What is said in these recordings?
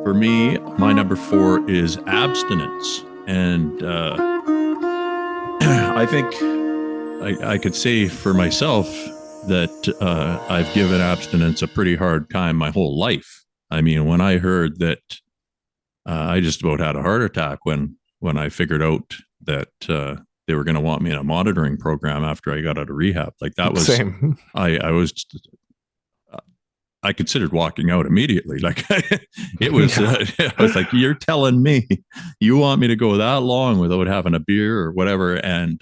For me, my number 4 is abstinence. And I think I could say for myself that I've given abstinence a pretty hard time my whole life. I mean, when I heard that, I just about had a heart attack when I figured out that they were going to want me in a monitoring program after I got out of rehab. Like that was, Same. I was I considered walking out immediately. Like it was, Yeah. I was like, you're telling me you want me to go that long without having a beer or whatever. And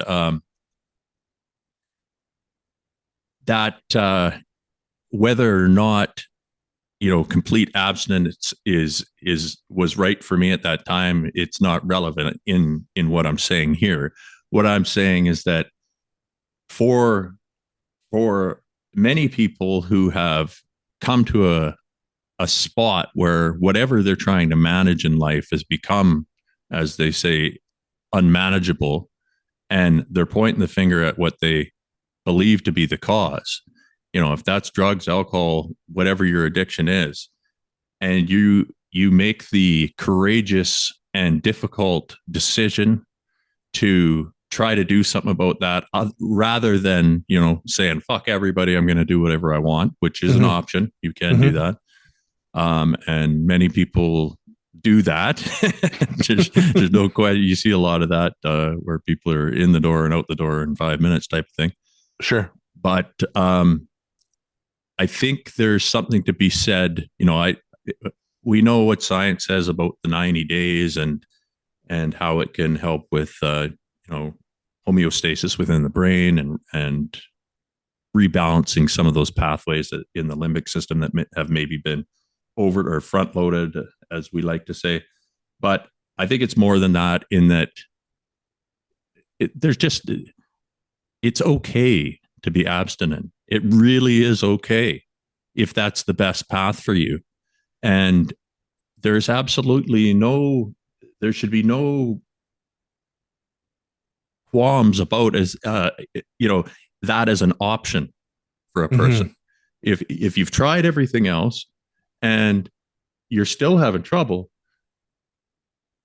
that whether or not, complete abstinence was right for me at that time, it's not relevant in what I'm saying here. What I'm saying is that for many people who have come to a spot where whatever they're trying to manage in life has become, as they say, unmanageable, and they're pointing the finger at what they believe to be the cause. If that's drugs, alcohol, whatever your addiction is, and you make the courageous and difficult decision to try to do something about that, rather than saying fuck everybody, I'm going to do whatever I want, which is an Hmm. option. You can do Hmm. that, and many people do that. there's no question. You see a lot of that where people are in the door and out the door in 5 minutes type of thing. Sure. But I think there's something to be said. We know what science says about the 90 days and how it can help with homeostasis within the brain and rebalancing some of those pathways in the limbic system that have maybe been over or front loaded, as we like to say. But I think it's more than that, in that it's okay to be abstinent. It really is okay if that's the best path for you. And there's absolutely there should be no qualms about that as an option for a Hmm. person. If you've tried everything else and you're still having trouble,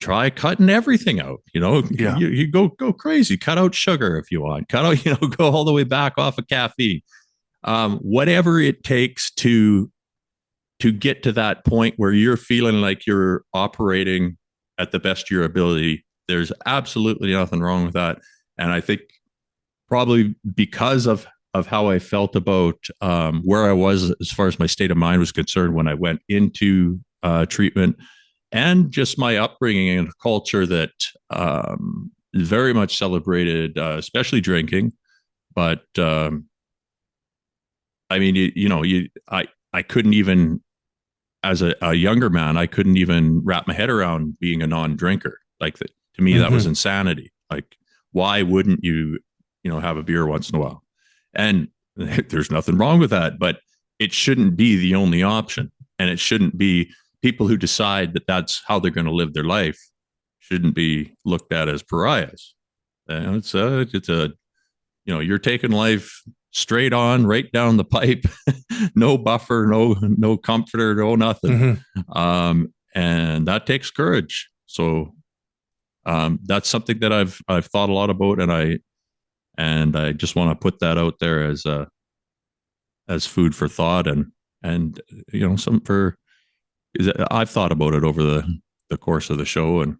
try cutting everything out. Yeah. You go crazy, cut out sugar if you want, cut out, go all the way back off of caffeine. Whatever it takes to get to that point where you're feeling like you're operating at the best of your ability. There's absolutely nothing wrong with that. And I think probably because of how I felt about where I was as far as my state of mind was concerned when I went into treatment, and just my upbringing in a culture that very much celebrated, especially drinking. But I mean, I couldn't even, as a younger man, I couldn't even wrap my head around being a non-drinker. Like that, to me, that was Hmm. insanity. Like, why wouldn't you, have a beer once in a while? And there's nothing wrong with that, but it shouldn't be the only option. And it shouldn't be, people who decide that that's how they're going to live their life shouldn't be looked at as pariahs. And it's a, you're taking life straight on, right down the pipe, no buffer, no comforter, no nothing. Hmm. And that takes courage. So that's something that I've thought a lot about, and I just want to put that out there as food for thought, and some for, I've thought about it over the course of the show, and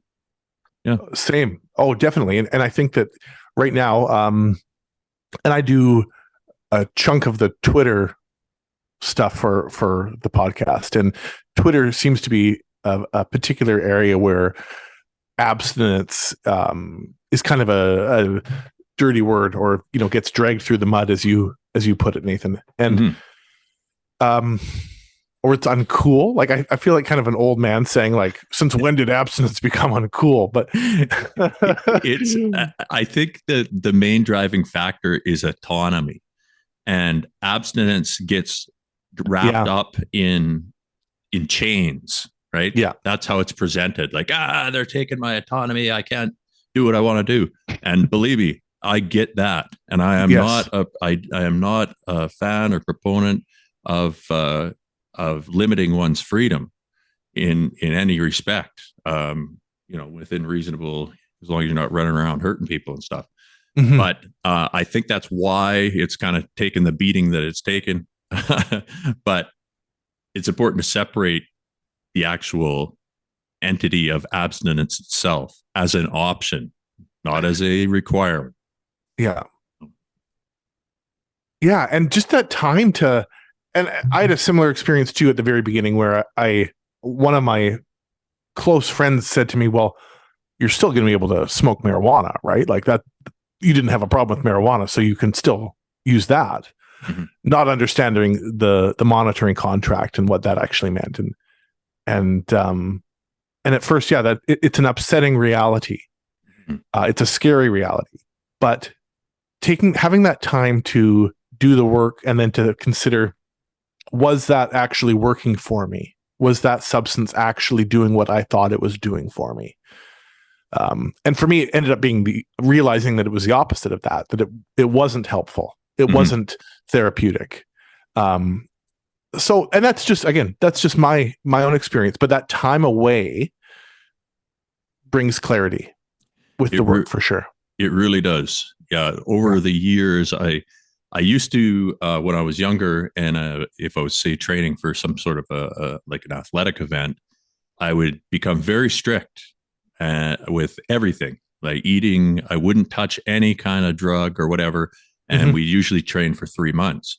yeah. Same. Oh, definitely. And I think that right now, and I do a chunk of the Twitter stuff for the podcast, and Twitter seems to be a particular area where abstinence is kind of a dirty word, or gets dragged through the mud, as you put it, Nathan. And Mm-hmm. um or it's uncool. Like I feel like kind of an old man saying, like, since when did abstinence become uncool? But It's I think that the main driving factor is autonomy, and abstinence gets wrapped yeah, up in chains, right? yeah, That's how it's presented. Like, they're taking my autonomy. I can't do what I want to do. And believe me, I get that. And yes, I am not a fan or proponent of limiting one's freedom. in any respect. Within reasonable, as long as you're not running around hurting people and stuff. Mm-hmm. But I think that's why it's kind of taken the beating that it's taken. But it's important to separate the actual entity of abstinence itself as an option, not as a requirement. Yeah. Yeah. And just that time to, and I had a similar experience too at the very beginning where one of my close friends said to me, well, you're still going to be able to smoke marijuana, right? Like that, you didn't have a problem with marijuana, so you can still use that. Mm-hmm. Not understanding the monitoring contract and what that actually meant. And at first, yeah, that it's an upsetting reality. Mm-hmm. It's a scary reality, but having that time to do the work and then to consider, was that actually working for me? Was that substance actually doing what I thought it was doing for me? And for me, it ended up being realizing that it was the opposite of that it wasn't helpful. It mm-hmm. wasn't therapeutic. So, and that's just my own experience, but that time away brings clarity with the work for sure. It really does. Yeah. Over the years, I used to, when I was younger, and if I was, say, training for some sort of like an athletic event, I would become very strict with everything, like eating. I wouldn't touch any kind of drug or whatever. And mm-hmm. we usually train for 3 months.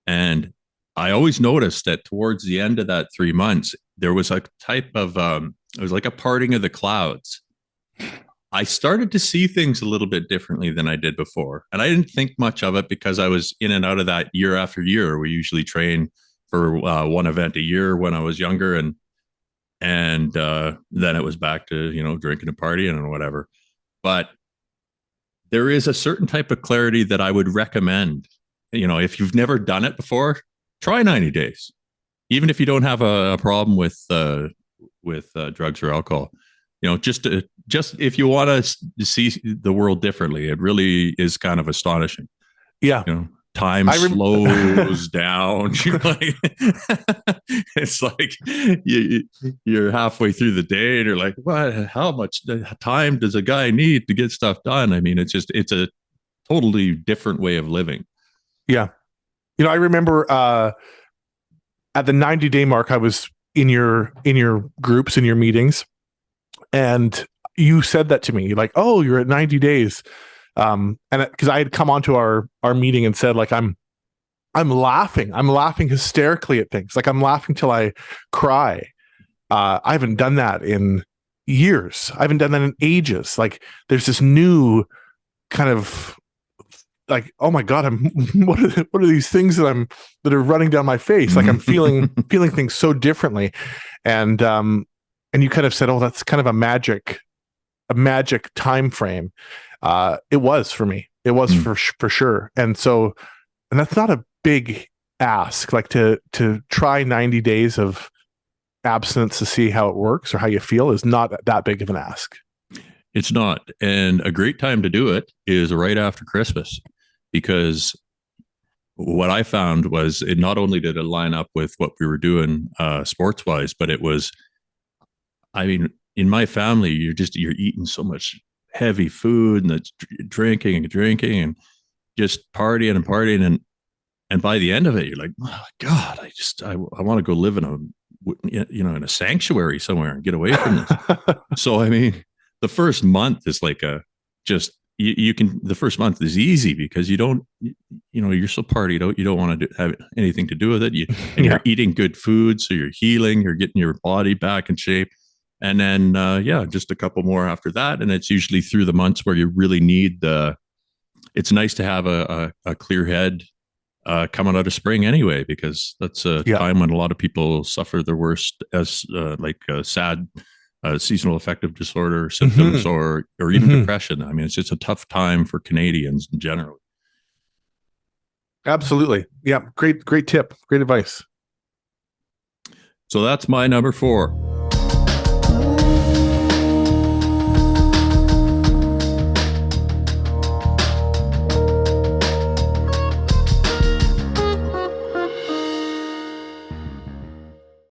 And I always noticed that towards the end of that 3 months, there was a type of, it was like a parting of the clouds. I started to see things a little bit differently than I did before. And I didn't think much of it because I was in and out of that year after year. We usually train for one event a year when I was younger. And then it was back to, drinking and partying and whatever. But there is a certain type of clarity that I would recommend. If you've never done it before, try 90 days. Even if you don't have a problem with drugs or alcohol, just if you want to see the world differently, it really is kind of astonishing. Yeah. Time slows down. It's like you're halfway through the day and you're like, what? How much time does a guy need to get stuff done? I mean, it's a totally different way of living. Yeah. I remember at the 90-day mark, I was in your groups, in your meetings, and you said that to me. You're like, oh, you're at 90 days. And because I had come onto our meeting and said, like, I'm laughing hysterically at things. Like, I'm laughing till I cry. I haven't done that in years. I haven't done that in ages. Like, there's this new kind of like, oh my God, what are these things that are running down my face? Like, I'm feeling things so differently. And you kind of said, oh, that's kind of a magic time frame. It was for me. It was for sure. And that's not a big ask, like to try 90 days of abstinence to see how it works or how you feel is not that big of an ask. It's not. And a great time to do it is right after Christmas, because what I found was it not only did it line up with what we were doing sports wise, but it was, I mean, in my family, you're eating so much heavy food and it's drinking and just partying. And by the end of it, you're like, oh God, I want to go live in in a sanctuary somewhere and get away from this. So, I mean, the first month is like the first month is easy because you don't, you're so partied out. You don't want to have anything to do with it. You're eating good food. So you're healing, you're getting your body back in shape. And then, just a couple more after that. And it's usually through the months where you really need it's nice to have a clear head coming out of spring anyway, because that's a time when a lot of people suffer their worst as sad seasonal affective disorder symptoms or even depression. I mean, it's just a tough time for Canadians in general. Absolutely. Yeah. Great tip. Great advice. So that's my number 4.